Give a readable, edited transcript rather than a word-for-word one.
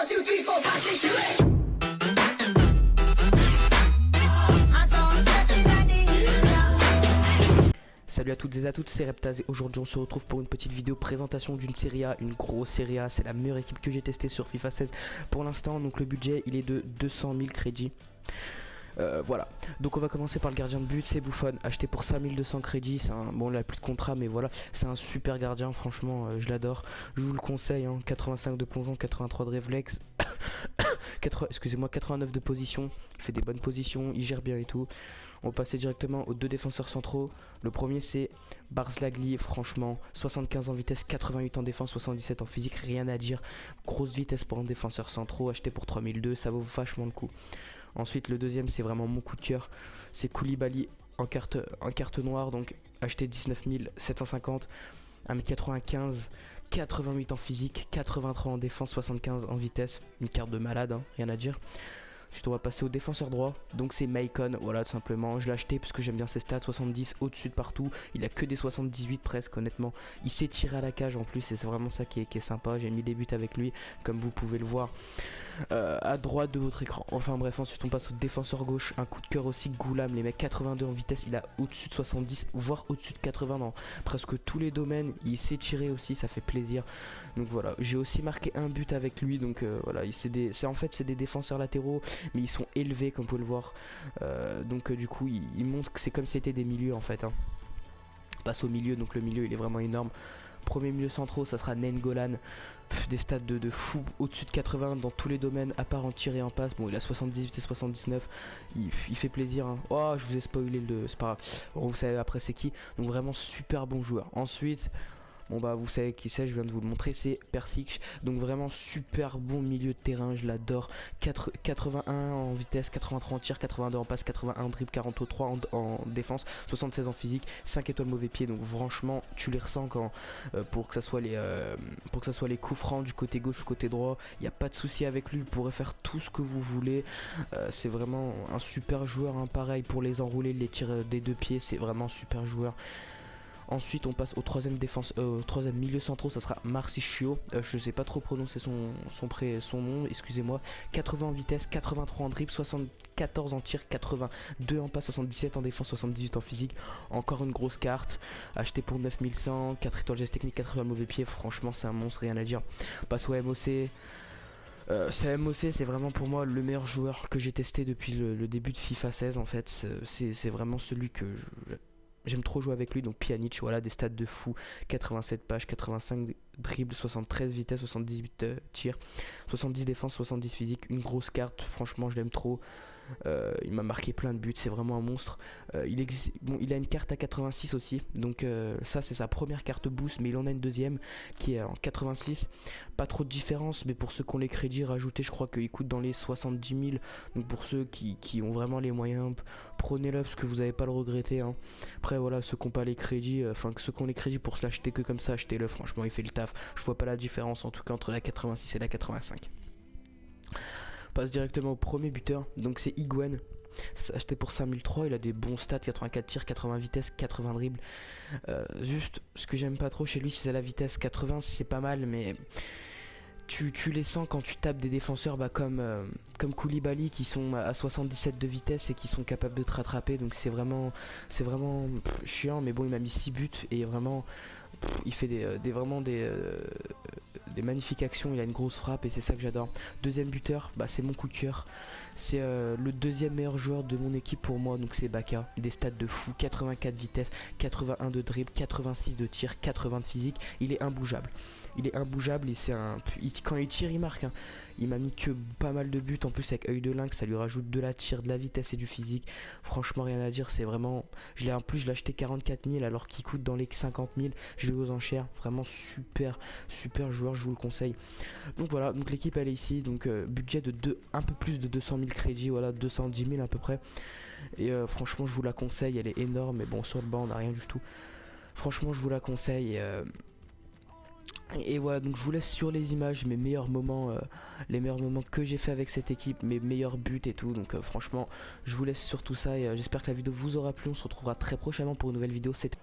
2, 3, 4, 5, 6, 2, 8. Salut à toutes et à toutes, c'est Reptaz et aujourd'hui on se retrouve pour une petite vidéo présentation d'une Serie A, une grosse Serie A. C'est la meilleure équipe que j'ai testée sur FIFA 16 pour l'instant. Donc le budget il est de 200 000 crédits. Voilà, donc on va commencer par le gardien de but, c'est Buffon, acheté pour 5200 crédits. C'est un... Bon, il a plus de contrat, mais voilà, c'est un super gardien, franchement, je l'adore. Je vous le conseille, hein, 85 de plongeon, 83 de réflexe, 89 de position. Il fait des bonnes positions, il gère bien et tout. On va passer directement aux deux défenseurs centraux. Le premier c'est Barzagli, franchement 75 en vitesse, 88 en défense, 77 en physique, rien à dire. Grosse vitesse pour un défenseur centraux, acheté pour 3002, ça vaut vachement le coup. Ensuite le deuxième c'est vraiment mon coup de cœur, c'est Koulibaly en carte noire, donc acheté 19 750, 1m95, 88 en physique, 83 en défense, 75 en vitesse, une carte de malade, hein, rien à dire. Ensuite on va passer au défenseur droit, donc c'est Maicon, voilà tout simplement, je l'ai acheté parce que j'aime bien ses stats, 70 au-dessus de partout, il a que des 78 presque honnêtement, il sait tirer à la cage en plus et c'est vraiment ça qui est sympa, j'ai mis des buts avec lui comme vous pouvez le voir à droite de votre écran. Enfin bref, ensuite on passe au défenseur gauche, un coup de cœur aussi, Goulam, les mecs 82 en vitesse, il a au-dessus de 70 voire au-dessus de 80 dans presque tous les domaines, il sait tirer aussi, ça fait plaisir. Donc voilà, j'ai aussi marqué un but avec lui, donc voilà, c'est des défenseurs latéraux mais ils sont élevés comme vous pouvez le voir, donc du coup il montre que c'est comme si c'était des milieux en fait, hein. On passe au milieu, donc le milieu il est vraiment énorme. Premier milieu centraux ça sera Nainggolan, des stats de fou, au-dessus de 80 dans tous les domaines à part en tir et en passe. Bon il a 78 et 79, il fait plaisir, hein. Oh je vous ai spoilé c'est pas grave, bon, vous savez après c'est qui, donc vraiment super bon joueur. Ensuite bon bah vous savez qui c'est, je viens de vous le montrer, c'est Persic, donc vraiment super bon milieu de terrain, je l'adore. 81 en vitesse, 83 en tir, 82 en passe, 81 en dribble, 43 en défense, 76 en physique, 5 étoiles mauvais pied, donc franchement tu les ressens quand pour que ça soit les coups francs du côté gauche ou côté droit, il n'y a pas de souci avec lui, vous pourrez faire tout ce que vous voulez. C'est vraiment un super joueur, hein. Pareil pour les enrouler, les tirs des deux pieds, c'est vraiment un super joueur. Ensuite on passe au troisième milieu central, ça sera Marciscio, je sais pas trop prononcer son nom, excusez-moi. 80 en vitesse, 83 en dribble, 74 en tir, 82 en passe, 77 en défense, 78 en physique. Encore une grosse carte, acheté pour 9100, 4 étoiles geste technique, 4 étoiles mauvais pied, franchement c'est un monstre, rien à dire. On passe au MOC. MOC c'est vraiment pour moi le meilleur joueur que j'ai testé depuis le début de FIFA 16 en fait, c'est vraiment celui que j'aime trop jouer avec lui. Donc Pjanic, voilà, des stats de fou, 87 pages, 85 dribbles, 73 vitesse, 78 tirs, 70 défense, 70 physique, une grosse carte, franchement je l'aime trop. Il m'a marqué plein de buts, c'est vraiment un monstre. Il a une carte à 86 aussi, donc ça c'est sa première carte boost, mais il en a une deuxième qui est en 86. Pas trop de différence, mais pour ceux qui ont les crédits rajoutés, je crois qu'il coûte dans les 70 000. Donc pour ceux qui ont vraiment les moyens, prenez-le parce que vous n'allez pas le regretter, hein. Après voilà, ceux qui n'ont pas les crédits, ceux qui ont les crédits pour se l'acheter que comme ça, achetez-le, franchement il fait le taf. Je vois pas la différence en tout cas entre la 86 et la 85. Passe directement au premier buteur, donc c'est Higuaín, acheté pour 5003, il a des bons stats, 84 tirs, 80 vitesse, 80 dribbles. Juste ce que j'aime pas trop chez lui c'est la vitesse, 80 c'est pas mal mais tu les sens quand tu tapes des défenseurs comme Koulibaly qui sont à 77 de vitesse et qui sont capables de te rattraper, donc c'est vraiment chiant, mais bon il m'a mis 6 buts et vraiment il fait des magnifiques actions, il a une grosse frappe et c'est ça que j'adore. Deuxième buteur, bah, c'est mon coup de cœur, c'est le deuxième meilleur joueur de mon équipe pour moi, donc c'est Baka, des stats de fou, 84 vitesse, 81 de dribble, 86 de tir, 80 de physique, il est imbougeable. Et quand il tire il marque, hein. Il m'a mis que pas mal de buts en plus avec œil de lynx, ça lui rajoute de la tire, de la vitesse et du physique, franchement rien à dire, c'est vraiment, en plus je l'ai acheté 44 000 alors qu'il coûte dans les 50 000, je l'ai aux enchères, vraiment super joueur, je vous le conseille. Donc voilà, donc l'équipe elle est ici, donc budget de un peu plus de 200 000 crédits, voilà 210 000 à peu près, et franchement je vous la conseille, elle est énorme, mais bon sur le banc on n'a rien du tout, franchement je vous la conseille. Et voilà, donc je vous laisse sur les images mes meilleurs moments, les meilleurs moments que j'ai fait avec cette équipe, mes meilleurs buts et tout. Donc franchement je vous laisse sur tout ça et j'espère que la vidéo vous aura plu. On se retrouvera très prochainement pour une nouvelle vidéo. C'était